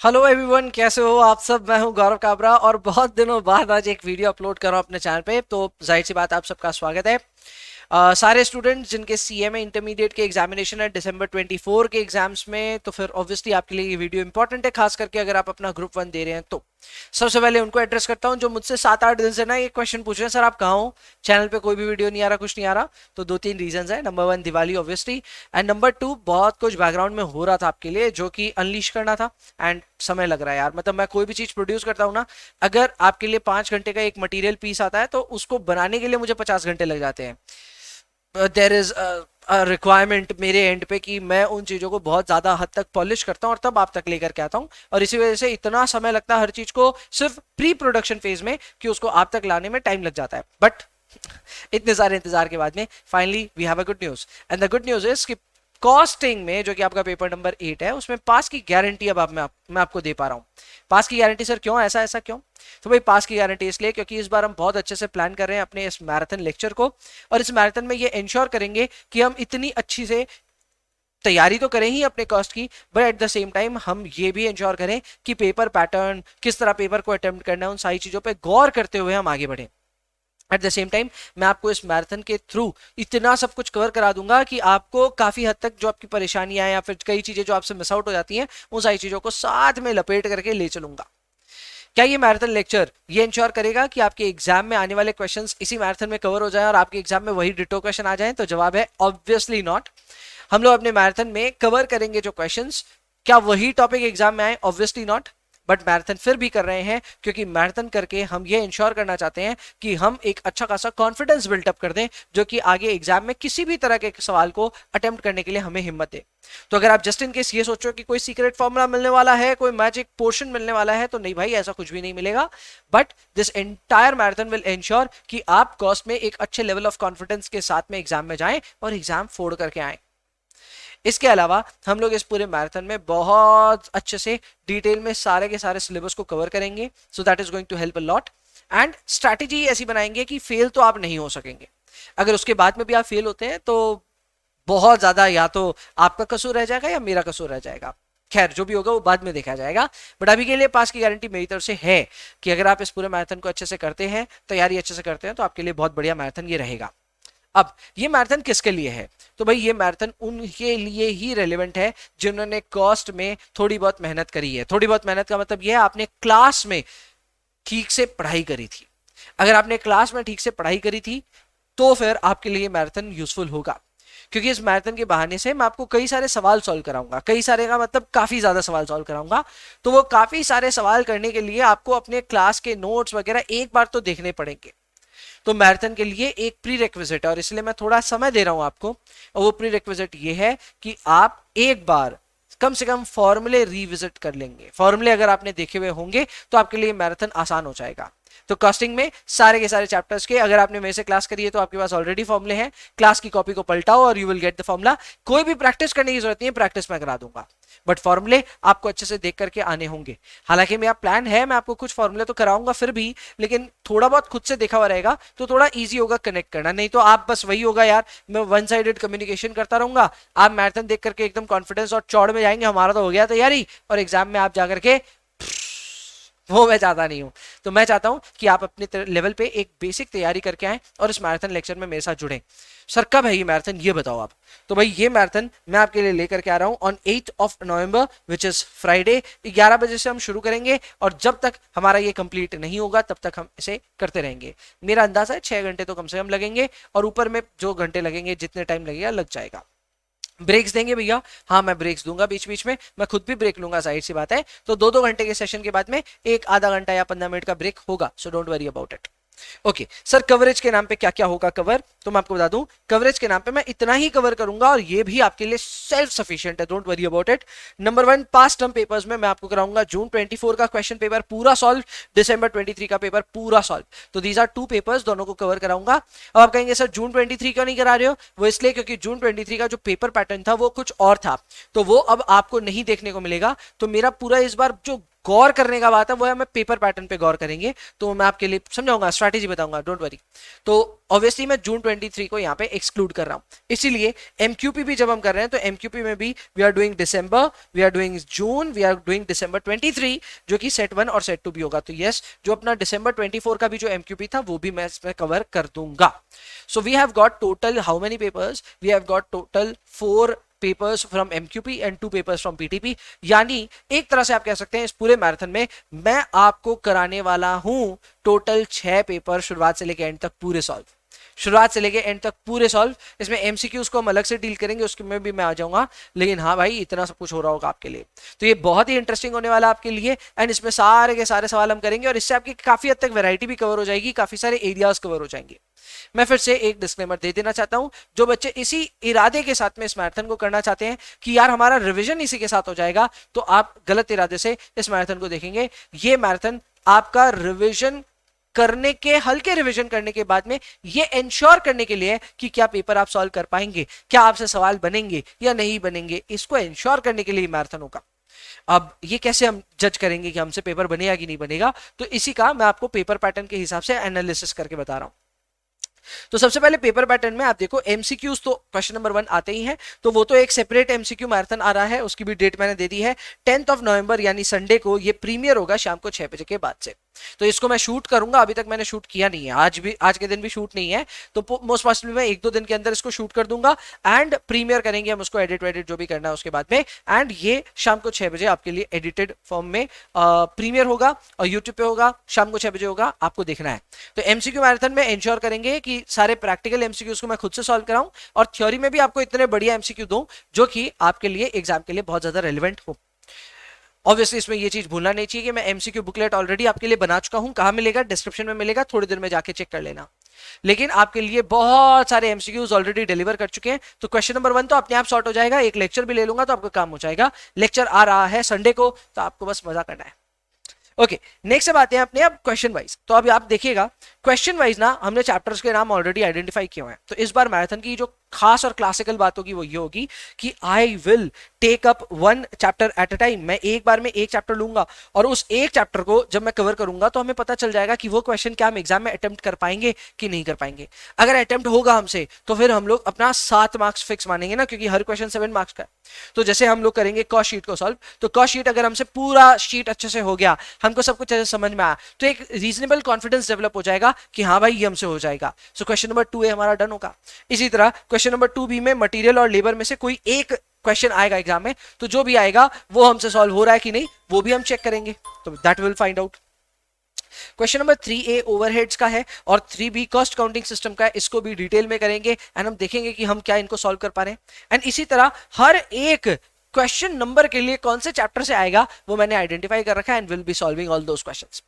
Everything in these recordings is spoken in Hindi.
हेलो एवरीवन, कैसे हो आप सब। मैं हूं गौरव काबरा और बहुत दिनों बाद आज एक वीडियो अपलोड कर रहा हूं अपने चैनल पे। तो जाहिर सी बात, आप सबका स्वागत है। सारे स्टूडेंट्स जिनके सीएमए इंटरमीडिएट के एग्जामिनेशन है दिसंबर 24 के एग्जाम्स में, तो फिर ऑब्वियसली आपके लिए ये वीडियो इंपॉर्टेंट है, खास करके अगर आप अपना ग्रुप 1 दे रहे हैं तो। सबसे पहले उनको एड्रेस करता हूं जो मुझसे 7-8 दिन से ना ये क्वेश्चन पूछ रहे हैं, सर आप कहाँ हो, चैनल पे कोई भी वीडियो नहीं आ रहा, कुछ नहीं आ रहा। तो 2-3 रीजन है। Number 1 Diwali obviously, and number 2 बहुत कुछ बैकग्राउंड में हो रहा था आपके लिए जो कि अनलीश करना था, एंड समय लग रहा है यार। मतलब मैं कोई भी चीज प्रोड्यूस करता हूँ ना, अगर आपके लिए 5 घंटे का एक मटेरियल पीस आता है तो उसको बनाने के लिए मुझे 50 घंटे लग जाते हैं। देर इज रिक्वायरमेंट मेरे एंड पे कि मैं उन चीज़ों को बहुत ज़्यादा हद तक पॉलिश करता हूँ और तब आप तक लेकर के आता हूँ, और इसी वजह से इतना समय लगता है हर चीज़ को सिर्फ प्री प्रोडक्शन फेज में कि उसको आप तक लाने में टाइम लग जाता है। बट इतने सारे इंतजार के बाद में finally we have a good news, and the good news is कि कॉस्टिंग में जो कि आपका पेपर नंबर 8 है उसमें पास की गारंटी अब मैं आपको दे पा रहा हूँ। पास की गारंटी सर क्यों, ऐसा ऐसा क्यों? तो भाई पास की गारंटी इसलिए क्योंकि इस बार हम बहुत अच्छे से प्लान कर रहे हैं अपने इस मैराथन लेक्चर को, और इस मैराथन में ये इंश्योर करेंगे कि हम इतनी अच्छी से तैयारी तो करें ही अपने कॉस्ट की, but at the same time हम ये भी इंश्योर करें कि पेपर पैटर्न, किस तरह पेपर को अटेम्प्ट करना है, उन सारी चीजों पे गौर करते हुए हम आगे बढ़ें। एट द सेम टाइम मैं आपको इस मैराथन के थ्रू इतना सब कुछ कवर करा दूंगा कि आपको काफी हद तक जो आपकी परेशानियां हैं या फिर कई चीजें जो आपसे मिस आउट हो जाती हैं, उन सारी चीजों को साथ में लपेट करके ले चलूंगा। क्या ये मैराथन लेक्चर ये इंश्योर करेगा कि आपके एग्जाम में आने वाले क्वेश्चंस इसी मैराथन में कवर हो जाए और आपके एग्जाम में वही डिटो क्वेश्चन आ जाए? तो जवाब है ऑब्वियसली नॉट। हम लोग अपने मैराथन में कवर करेंगे जो क्वेश्चंस, क्या वही टॉपिक एग्जाम में आए? Obviously not. बट मैराथन फिर भी कर रहे हैं क्योंकि मैराथन करके हम ये इंश्योर करना चाहते हैं कि हम एक अच्छा खासा कॉन्फिडेंस बिल्टअप कर दें जो कि आगे एग्जाम में किसी भी तरह के सवाल को अटेम्प्ट करने के लिए हमें हिम्मत दे। तो अगर आप जस्ट इन केस ये सोचो कि कोई सीक्रेट फॉर्मूला मिलने वाला है, कोई मैजिक पोर्शन मिलने वाला है, तो नहीं भाई, ऐसा कुछ भी नहीं मिलेगा। But this entire marathon will ensure कि आप कॉस्ट में एक अच्छे लेवल ऑफ कॉन्फिडेंस के साथ में एग्जाम में जाएं और एग्जाम फोड़ करके आए। इसके अलावा हम लोग इस पूरे मैराथन में बहुत अच्छे से डिटेल में सारे के सारे सिलेबस को कवर करेंगे, so that is going to help a lot. And strategy ऐसी बनाएंगे कि फेल तो आप नहीं हो सकेंगे। अगर उसके बाद में भी आप फेल होते हैं तो बहुत ज्यादा या तो आपका कसूर रह जाएगा या मेरा कसूर रह जाएगा। खैर जो भी होगा वो बाद में देखा जाएगा, बट अभी के लिए पास की गारंटी मेरी तरफ से है कि अगर आप इस पूरे मैराथन को अच्छे से करते हैं, तैयारी अच्छे से करते हैं, तो आपके लिए बहुत बढ़िया मैराथन ये रहेगा। अब ये मैराथन किसके लिए है? तो भाई ये मैराथन उनके लिए ही रेलेवेंट है जिन्होंने कॉस्ट में थोड़ी बहुत मेहनत करी है। थोड़ी बहुत मेहनत का मतलब ये है आपने क्लास में ठीक से पढ़ाई करी थी। अगर आपने क्लास में ठीक से पढ़ाई करी थी तो फिर आपके लिए मैराथन यूजफुल होगा, क्योंकि इस मैराथन के बहाने से मैं आपको कई सारे सवाल सॉल्व कराऊंगा। कई सारे का मतलब काफी ज्यादा सवाल सॉल्व कराऊंगा। तो वो काफी सारे सवाल करने के लिए आपको अपने क्लास के नोट्स वगैरह एक बार तो देखने पड़ेंगे। तो मैराथन के लिए एक प्री रेक्विजिट है और इसलिए मैं थोड़ा समय दे रहा हूं आपको, और वो प्री रेक्विजिट ये है कि आप एक बार कम से कम फॉर्मूले रिविजिट कर लेंगे। फॉर्मूले अगर आपने देखे हुए होंगे तो आपके लिए मैराथन आसान हो जाएगा। तो कॉस्टिंग में सारे के सारे चैप्टर्स के अगर आपने मेरे से क्लास करी है तो आपके पास ऑलरेडी फॉर्मूले हैं। क्लास की कॉपी को पलटाओ और you will get the formula. कोई भी प्रैक्टिस करने की जरूरत नहीं है, प्रैक्टिस मैं करा दूंगा, बट फॉर्मूले आपको अच्छे से देख करके आने होंगे। हालांकि मेरा प्लान है मैं आपको कुछ फॉर्मूले तो कराऊंगा फिर भी, लेकिन थोड़ा बहुत खुद से देखा हुआ रहेगा तो थोड़ा इजी होगा कनेक्ट करना। नहीं तो आप बस वही होगा यार, मैं वन साइडेड कम्युनिकेशन करता रहूंगा, आप मैराथन देख करके एकदम कॉन्फिडेंस और चौड़ में जाएंगे, हमारा तो हो गया तैयारी, और एग्जाम में आप जाकर के, वो मैं चाहता नहीं हूं। तो मैं चाहता हूं कि आप अपने लेवल पे एक बेसिक तैयारी करके आएं और इस मैराथन लेक्चर में मेरे साथ जुड़ें। सर कब है ये मैराथन, ये बताओ आप। तो भाई ये मैराथन मैं आपके लिए लेकर के आ रहा हूं on 8 of November which is Friday. 11 बजे से हम शुरू करेंगे और जब तक हमारा ये कंप्लीट नहीं होगा तब तक हम इसे करते रहेंगे। मेरा अंदाजा है 6 घंटे तो कम से कम लगेंगे, और ऊपर में जो घंटे लगेंगे, जितने टाइम लगेगा लग जाएगा। ब्रेक्स देंगे भैया, हाँ मैं ब्रेक्स दूंगा बीच बीच में, मैं खुद भी ब्रेक लूंगा, जाहिर सी बात है। तो 2-2 घंटे के सेशन के बाद में एक आधा घंटा या 15 मिनट का ब्रेक होगा, so don't worry about it. Okay sir, coverage के नाम पे क्या क्या होगा कवर, तो मैं आपको बता दूं, कवरेज के नाम पे मैं इतना ही कवर करूंगा और ये भी आपके लिए सेल्फ सफिशिएंट है, don't worry about it. Number 1, past term papers में मैं आपको कराऊंगा जून 24 का क्वेश्चन पेपर पूरा सॉल्व, दिसंबर 23 का पेपर पूरा सॉल्व। तो दीज आर 2 पेपर्स, दोनों को कवर कराऊंगा। अब आप कहेंगे सर जून 23 क्यों नहीं करा रहे हो? वो इसलिए क्योंकि जून 23 का जो पेपर पैटर्न था वो कुछ और था, तो वो अब आपको नहीं देखने को मिलेगा। तो मेरा पूरा इस बार जो गौर करने का बात है वो है, हमें पेपर पैटर्न पे गौर करेंगे, तो मैं आपके लिए समझाऊंगा, स्ट्रैटेजी बताऊंगा, डोंट वरी। तो ऑब्वियसली मैं जून 23 को यहाँ पे एक्सक्लूड कर रहा हूँ, इसीलिए एमक्यूपी भी जब हम कर रहे हैं तो एमक्यूपी में भी we are doing December, we are doing June, we are doing December 23, जो कि सेट 1 और सेट 2 भी होगा। तो यस, जो अपना दिसंबर 24 का भी जो एमक्यूपी था वो भी मैं इसमें कवर कर दूंगा। So we have got total how many papers, we have got total 4 papers from MQP and 2 papers from PTP। यानी एक तरह से आप कह सकते हैं इस पूरे मैराथन में मैं आपको कराने वाला हूं टोटल 6 पेपर, शुरुआत से लेकर एंड तक पूरे सॉल्व, शुरुआत से लेके एंड तक पूरे सॉल्व। इसमें एमसीक्यूज को हम अलग से डील करेंगे, उसके में भी मैं आ जाऊंगा, लेकिन हाँ भाई इतना सब कुछ हो रहा होगा आपके लिए, तो ये बहुत ही इंटरेस्टिंग होने वाला आपके लिए। एंड इसमें सारे के सारे सवाल हम करेंगे और इससे आपकी काफी हद तक वैरायटी भी कवर हो जाएगी, काफी सारे एरियाज कवर हो जाएंगे। मैं फिर से एक डिस्क्लेमर दे देना चाहता हूं, जो बच्चे इसी इरादे के साथ में इस मैराथन को करना चाहते हैं कि यार हमारा रिवीजन इसी के साथ हो जाएगा, तो आप गलत इरादे से इस मैराथन को देखेंगे। ये मैराथन आपका रिवीजन करने के, हल्के रिवीजन करने के बाद में ये इंश्योर करने के लिए कि क्या पेपर आप सॉल्व कर पाएंगे, क्या आपसे सवाल बनेंगे या नहीं बनेंगे, इसको इंश्योर करने के लिए मैराथन होगा। अब ये कैसे हम जज करेंगे कि हमसे पेपर बनेगा कि नहीं बनेगा, तो इसी का मैं आपको पेपर पैटर्न के हिसाब से एनालिसिस करके बता रहा हूं। तो सबसे पहले पेपर पैटर्न में आप देखो एमसीक्यूज तो क्वेश्चन नंबर 1 आते ही हैं, तो वो तो एक सेपरेट एमसीक्यू मैराथन आ रहा है, उसकी भी डेट मैंने दे दी है 10 नवंबर यानी संडे को ये प्रीमियर होगा शाम को 6 बजे के बाद से। तो इसको मैं शूट करूंगा, अभी तक मैंने शूट किया नहीं है, आज के दिन भी शूट नहीं है, तो मोस्ट पॉसिबल मैं 1-2 दिन के अंदर इसको शूट कर दूंगा एंड प्रीमियर करेंगे हम उसको, एडिट जो भी करना है उसके बाद में, एंड ये शाम को 6 बजे आपके लिए एडिटेड फॉर्म में प्रीमियर होगा और यूट्यूब पे होगा, शाम को 6 बजे होगा, आपको देखना है। तो एमसीक्यू मैराथन में इंश्योर करेंगे कि सारे प्रैक्टिकल एमसीक्यूज को मैं खुद से सॉल्व कराऊं और थ्योरी में भी आपको इतने बढ़िया एमसीक्यू दूं जो कि आपके लिए एग्जाम के लिए बहुत ज्यादा रेलिवेंट हो। ऑब्वियसली इसमें ये चीज भूलना नहीं चाहिए कि मैं एमसीक्यू बुकलेट ऑलरेडी आपके लिए बना चुका हूं, कहां मिलेगा, डिस्क्रिप्शन में मिलेगा, थोड़ी देर में जाके चेक कर लेना। लेकिन आपके लिए बहुत सारे एमसीक्यूज ऑलरेडी डिलीवर कर चुके हैं, तो क्वेश्चन नंबर 1 तो अपने आप सॉर्ट हो जाएगा, एक लेक्चर भी ले लूंगा तो आपका काम हो जाएगा। लेक्चर आ रहा है संडे को, तो आपको बस मजा करना है। ओके, नेक्स्ट बात है अपने अब क्वेश्चन वाइज। तो अभी आप देखिएगा क्वेश्चन वाइज ना हमने चैप्टर्स के नाम ऑलरेडी आइडेंटिफाई किए हुए हैं। तो इस बार मैराथन की जो खास और क्लासिकल बात होगी वो ये होगी कि I will take up 1 chapter at a time. मैं एक बार में एक चैप्टर लूंगा और उस एक चैप्टर को जब मैं कवर करूंगा तो हमें पता चल जाएगा कि वो क्वेश्चन क्या हम एग्जाम में अटेम्प्ट कर पाएंगे कि नहीं कर पाएंगे। अगर अटेम्प्ट होगा हमसे तो फिर हम लोग अपना 7 मार्क्स फिक्स मानेंगे ना, क्योंकि हर क्वेश्चन 7 मार्क्स का है। तो जैसे हम लोग करेंगे कॉस्ट शीट को सॉल्व, तो कॉस्ट शीट अगर हमसे पूरा शीट अच्छे से हो गया, हमको सब कुछ समझ में आया, तो एक रीजनेबल कॉन्फिडेंस डेवलप हो जाएगा कि हाँ भाई ये हमसे हो जाएगा। सो क्वेश्चन नंबर 2 हमारा डन होगा। इसी तरह क्वेश्चन नंबर 2B में मटेरियल और लेबर में से कोई एक क्वेश्चन आएगा एग्जाम में, तो जो भी आएगा वो हमसे सॉल्व हो रहा है कि नहीं वो भी हम चेक करेंगे, तो that will find out. Question number 3A overheads का है और 3B कॉस्ट काउंटिंग सिस्टम का है, इसको भी डिटेल में करेंगे एंड हम देखेंगे कि हम क्या इनको सॉल्व कर पा रहे हैं। एंड इसी तरह हर एक क्वेश्चन नंबर के लिए कौन से चैप्टर से आएगा वो मैंने आइडेंटिफाई कर रखा है and will be solving all those questions.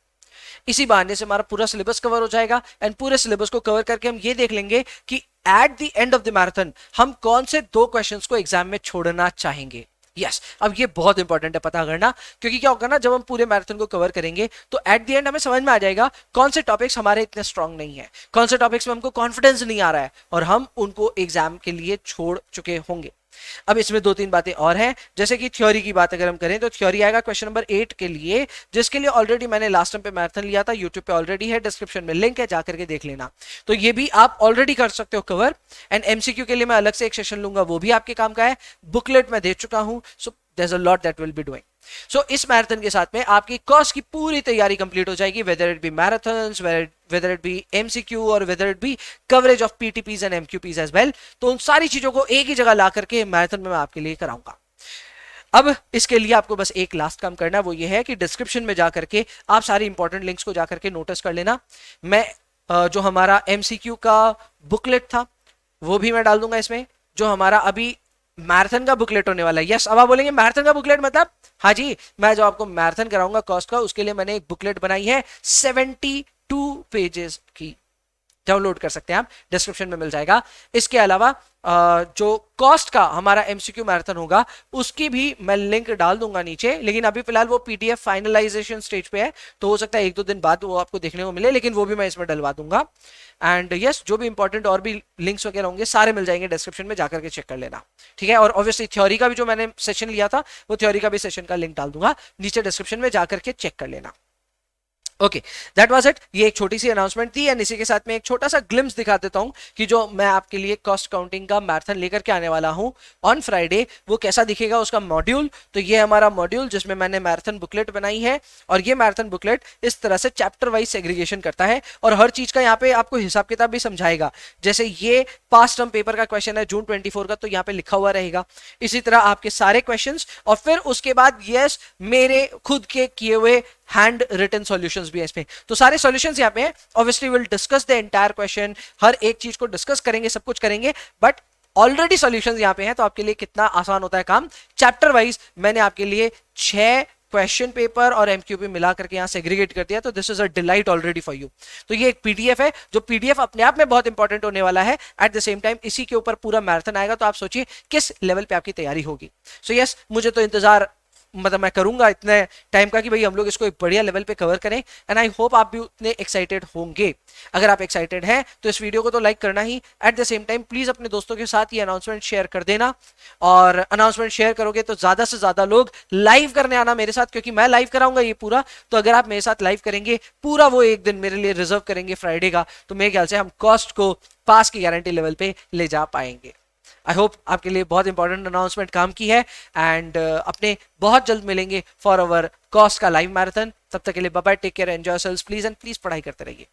इसी बहाने से हमारा पूरा सिलेबस कवर हो जाएगा एंड पूरे सिलेबस को कवर करके हम ये देख लेंगे कि at the end of the marathon हम कौन से 2 क्वेश्चंस को एग्जाम में छोड़ना चाहेंगे। यस, अब ये बहुत इंपॉर्टेंट है पता करना, क्योंकि क्या होगा ना, जब हम पूरे मैराथन को कवर करेंगे तो एट द एंड हमें समझ में आ जाएगा कौन से टॉपिक्स हमारे इतने स्ट्रांग नहीं है, कौन से टॉपिक्स में हमको कॉन्फिडेंस नहीं आ रहा है और हम उनको एग्जाम के लिए छोड़ चुके होंगे। अब इसमें 2-3 बातें और हैं, जैसे कि थ्योरी की बात अगर हम करें तो थ्योरी आएगा क्वेश्चन नंबर 8 के लिए, जिसके लिए ऑलरेडी मैंने लास्ट टाइम पे मैराथन लिया था, यूट्यूब पे ऑलरेडी है, डिस्क्रिप्शन में लिंक है, जाकर के देख लेना। तो ये भी आप ऑलरेडी कर सकते हो कवर। एंड एमसीक्यू के लिए मैं अलग से एक सेशन लूंगा, वो भी आपके काम का है, बुकलेट मैं दे चुका हूं, सो there's a lot that will be doing. So इस मैराथन के साथ में आपकी कॉस्ट की पूरी तैयारी कंप्लीट हो जाएगी, whether it be marathons, whether it be MCQ और whether it be coverage of PTPs and MQPs as well। तो उन सारी चीजों को एक ही जगह ला करके मैराथन में मैं आपके लिए कराऊंगा। अब इसके लिए आपको बस एक लास्ट काम करना है, वो ये है कि डिस्क्रिप्शन में जाकर के आप सारी इंपॉर्टेंट लिंक्स को जाकर के नोटिस कर लेना। मैं जो हमारा MCQ का बुकलेट था वो भी मैं डाल दूंगा इसमें, जो हमारा अभी मैराथन का बुकलेट होने वाला है। यस, अब आप बोलेंगे मैराथन का बुकलेट मतलब? हाँ जी, मैं जो आपको मैराथन कराऊंगा कॉस्ट का, उसके लिए मैंने एक बुकलेट बनाई है 72 पेजेस की। डाउनलोड कर सकते हैं आप, डिस्क्रिप्शन में मिल जाएगा। इसके अलावा जो कॉस्ट का हमारा एमसीक्यू मैराथन होगा उसकी भी मैं लिंक डाल दूंगा नीचे, लेकिन अभी फिलहाल वो पीडीएफ फाइनलाइजेशन स्टेज पे है, तो हो सकता है 1-2 दिन बाद वो आपको देखने को मिले, लेकिन वो भी मैं इसमें डलवा दूंगा। एंड यस, जो भी इंपॉर्टेंट और भी लिंक्स वगैरह होंगे सारे मिल जाएंगे डिस्क्रिप्शन में, जाकर के चेक कर लेना, ठीक है। और ऑब्वियसली थ्योरी का भी जो मैंने सेशन लिया था वो थ्योरी का भी सेशन का लिंक डाल दूंगा नीचे डिस्क्रिप्शन में, जाकर के चेक कर लेना। Okay, that was it. ये एक छोटी सी अनाउंसमेंट थी, एंड इसी के साथ में एक छोटा सा ग्लिम्स दिखा देता हूं कि जो मैं आपके लिए कॉस्ट काउंटिंग का मैराथन लेकर के आने वाला हूं ऑन फ्राइडे, वो कैसा दिखेगा उसका मॉड्यूल। तो ये हमारा मॉड्यूल जिसमें मैंने मैराथन बुकलेट बनाई है, और ये मैराथन बुकलेट इस तरह से चैप्टर वाइज सेग्रीगेशन करता है, और हर चीज का यहाँ पे आपको हिसाब किताब भी समझाएगा। जैसे ये पास्ट टर्म पेपर का क्वेश्चन है जून 24 का, तो यहाँ पे लिखा हुआ रहेगा। इसी तरह आपके सारे क्वेश्चंस, और फिर उसके बाद यस मेरे खुद के किए हुए हैंड रिटन सॉल्यूशंस भी है इसमें। तो सारे सॉल्यूशंस यहाँ पे हैं। Obviously will discuss the entire question, हर एक चीज को डिस्कस करेंगे, सब कुछ करेंगे, बट ऑलरेडी सॉल्यूशंस यहाँ पे हैं, तो आपके लिए कितना आसान होता है काम। चैप्टर वाइज मैंने आपके लिए 6 क्वेश्चन पेपर और एमक्यूबी मिला करके यहाँ सेग्रीगेट कर दिया, तो this is a delight already for you. तो ये एक पीडीएफ है, जो पीडीएफ अपने आप में बहुत इंपॉर्टेंट होने वाला है। एट द सेम टाइम इसी के ऊपर पूरा मैराथन आएगा, तो आप सोचिए किस लेवल पे आपकी तैयारी होगी। सो यस, मुझे तो इंतजार मतलब मैं करूंगा इतने टाइम का कि भाई हम लोग इसको एक बढ़िया लेवल पे कवर करें, एंड आई होप आप भी उतने एक्साइटेड होंगे। अगर आप एक्साइटेड हैं तो इस वीडियो को तो लाइक करना ही, at the same time please अपने दोस्तों के साथ ये अनाउंसमेंट शेयर कर देना, और अनाउंसमेंट शेयर करोगे तो ज्यादा से ज्यादा लोग लाइव करने आना मेरे साथ, क्योंकि मैं लाइव कराऊंगा ये पूरा। तो अगर आप मेरे साथ लाइव करेंगे पूरा, वो एक दिन मेरे लिए रिजर्व करेंगे फ्राइडे का, तो मेरे ख्याल से हम कॉस्ट को पास की गारंटी लेवल पे ले जा पाएंगे। आई होप आपके लिए बहुत इंपॉर्टेंट अनाउंसमेंट काम की है, एंड अपने बहुत जल्द मिलेंगे फॉर अवर कॉस्ट का लाइव मैराथन। तब तक के लिए bye bye, take care, enjoy yourselves please, and please पढ़ाई करते रहिए।